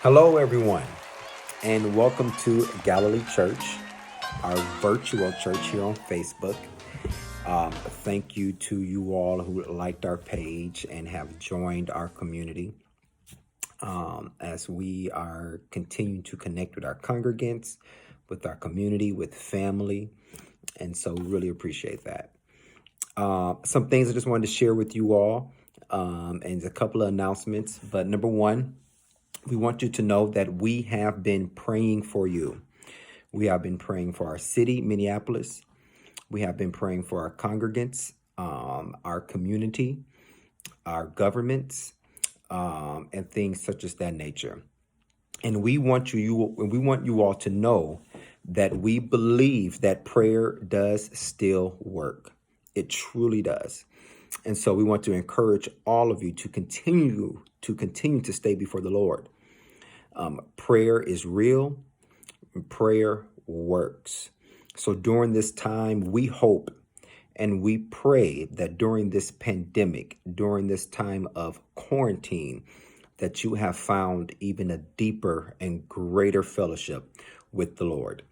Hello, everyone, and welcome to Galilee Church, our virtual church here on Facebook. Thank you to you all who liked our page and have joined our community as we are continuing to connect with our congregants, with our community, with family. And so we really appreciate that. Some things I just wanted to share with you all and a couple of announcements. But number one, we want you to know that we have been praying for you. We have been praying for our city, Minneapolis. We have been praying for our congregants, our community, our governments, and things such as that nature. And we want you all to know that we believe that prayer does still work. It truly does. And so we want to encourage all of you to continue to stay before the Lord. Prayer is real. Prayer works. So during this time, we hope and we pray that during this pandemic, during this time of quarantine, that you have found even a deeper and greater fellowship with the Lord.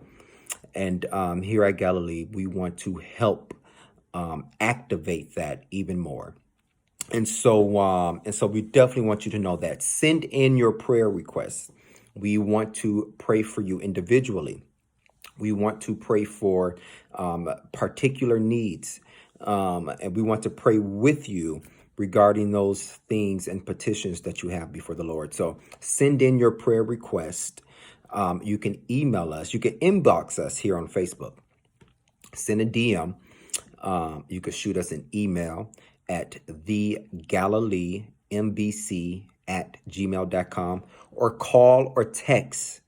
And here at Galilee, we want to help activate that even more. And so we definitely want you to know that. Send in your prayer requests. We want to pray for you individually. We want to pray for particular needs. And we want to pray with you regarding those things and petitions that you have before the Lord. So send in your prayer request. You can email us. You can inbox us here on Facebook. Send a DM. You could shoot us an email at thegalileembc@gmail.com or call or text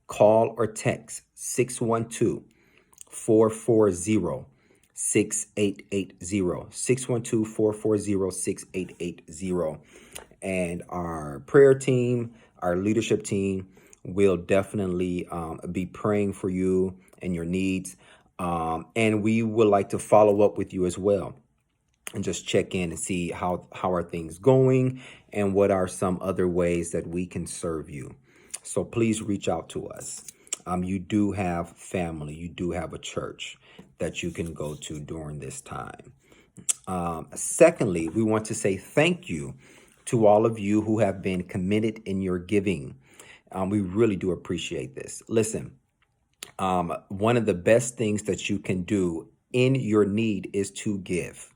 612-440-6880, 612-440-6880. And our prayer team, our leadership team will definitely be praying for you and your needs. And we would like to follow up with you as well and just check in and see how are things going and what are some other ways that we can serve you. So please reach out to us. You do have family. You do have a church that you can go to during this time. Secondly, we want to say thank you to all of you who have been committed in your giving. We really do appreciate this. Listen, one of the best things that you can do in your need is to give.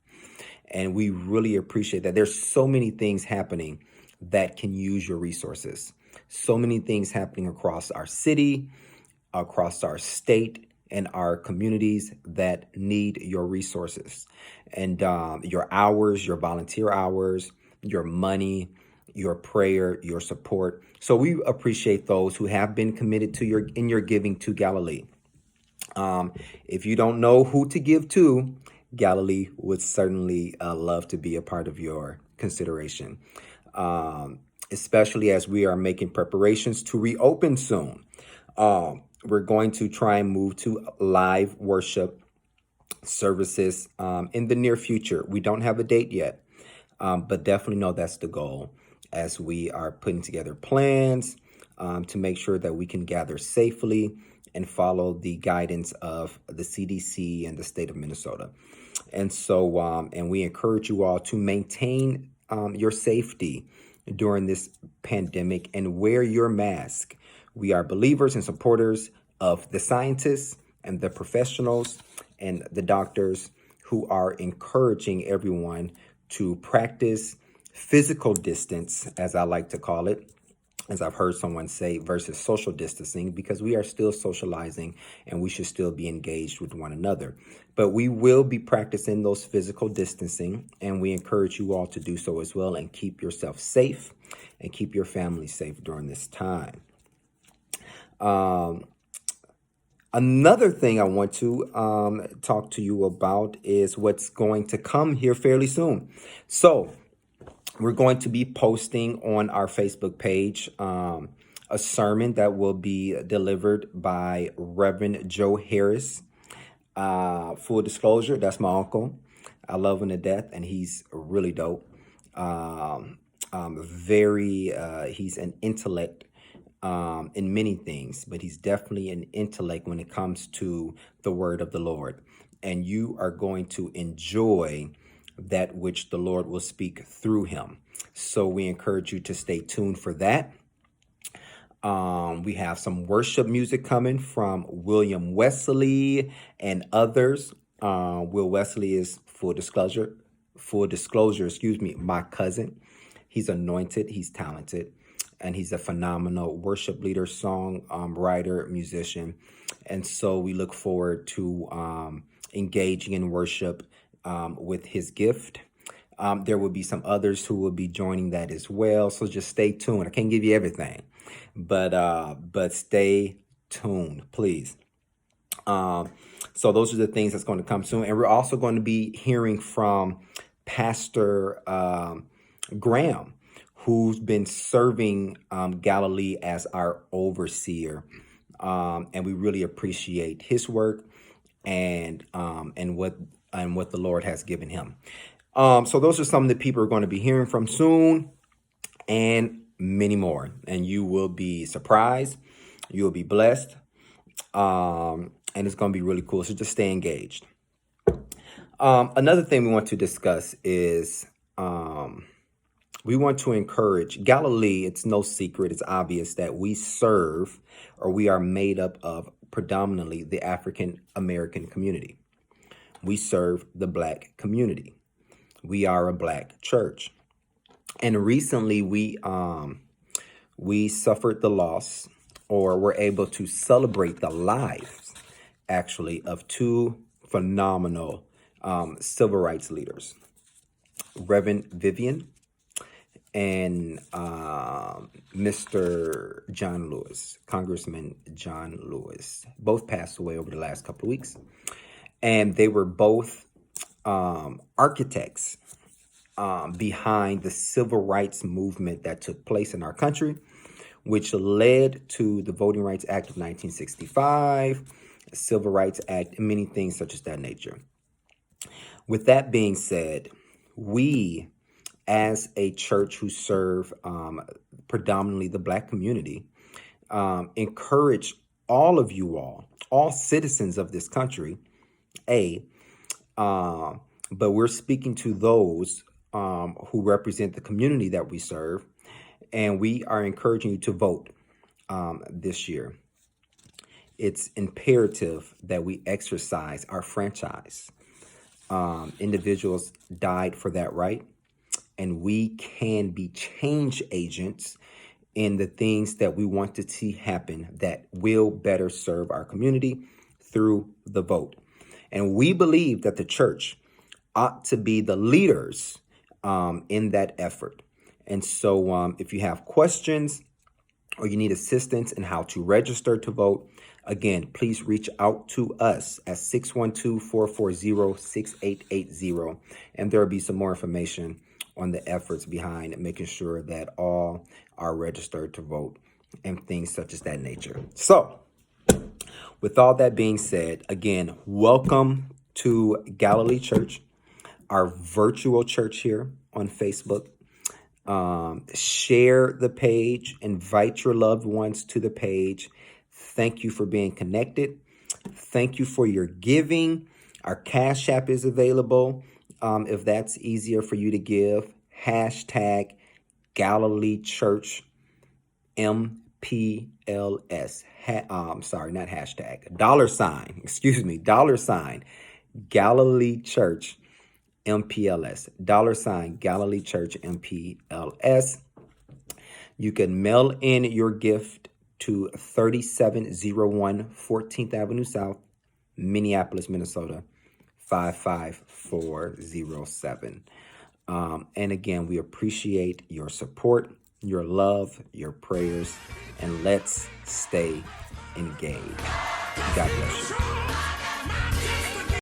And we really appreciate that. There's so many things happening that can use your resources. So many things happening across our city, across our state, and our communities that need your resources. And your hours, your volunteer hours, your money, your prayer, your support. So we appreciate those who have been committed to your giving to Galilee. If you don't know who to give to, Galilee would certainly love to be a part of your consideration, especially as we are making preparations to reopen soon. We're going to try and move to live worship services in the near future. We don't have a date yet, but definitely know that's the goal as we are putting together plans to make sure that we can gather safely and follow the guidance of the CDC and the state of Minnesota. And so, and we encourage you all to maintain your safety during this pandemic and wear your mask. We are believers and supporters of the scientists and the professionals and the doctors who are encouraging everyone to practice physical distance, as I like to call it, as I've heard someone say, versus social distancing, because we are still socializing and we should still be engaged with one another. But we will be practicing those physical distancing, and we encourage you all to do so as well and keep yourself safe and keep your family safe during this time. Another thing I want to talk to you about is what's going to come here fairly soon. So we're going to be posting on our Facebook page a sermon that will be delivered by Reverend Joe Harris. Full disclosure, that's my uncle. I love him to death, and he's really dope. He's an intellect in many things, but he's definitely an intellect when it comes to the word of the Lord. And you are going to enjoy that which the Lord will speak through him. So we encourage you to stay tuned for that. We have some worship music coming from William Wesley and others. Will Wesley is full disclosure, my cousin. He's anointed, he's talented, and he's a phenomenal worship leader, song writer, musician. And so we look forward to engaging in worship with his gift. There will be some others who will be joining that as well. So just stay tuned. I can't give you everything, but stay tuned, please. So those are the things that's going to come soon. And we're also going to be hearing from Pastor Graham, who's been serving Galilee as our overseer. And we really appreciate his work and what the Lord has given him. So those are some of the people we're going to be hearing from soon, and many more. And you will be surprised. You will be blessed. And it's going to be really cool. So just stay engaged. Another thing we want to discuss is we want to encourage Galilee. It's no secret. It's obvious that we serve, or we are made up of, predominantly the African American community. We serve the Black community. We are a Black church. And recently we suffered the loss, or were able to celebrate the lives, actually, of two phenomenal civil rights leaders, Reverend Vivian and Mr. John Lewis, Congressman John Lewis. Both passed away over the last couple of weeks. And they were both architects behind the civil rights movement that took place in our country, which led to the Voting Rights Act of 1965, Civil Rights Act, and many things such as that nature. With that being said, we, as a church who serve predominantly the Black community, encourage all of you all citizens of this country, but we're speaking to those who represent the community that we serve, and we are encouraging you to vote this year. It's imperative that we exercise our franchise. Individuals died for that right, and we can be change agents in the things that we want to see happen that will better serve our community through the vote. And we believe that the church ought to be the leaders in that effort. And so if you have questions or you need assistance in how to register to vote, again, please reach out to us at 612-440-6880. And there will be some more information on the efforts behind making sure that all are registered to vote and things such as that nature. So with all that being said, again, welcome to Galilee Church, our virtual church here on Facebook. Share the page, invite your loved ones to the page. Thank you for being connected. Thank you for your giving. Our Cash App is available. If that's easier for you to give, hashtag Galilee Church MPLS. Sorry, not hashtag. $, Galilee Church MPLS. $ Galilee Church MPLS. You can mail in your gift to 3701 14th Avenue South, Minneapolis, Minnesota, 55407. And again, we appreciate your support, your love, your prayers, and let's stay engaged. God bless you.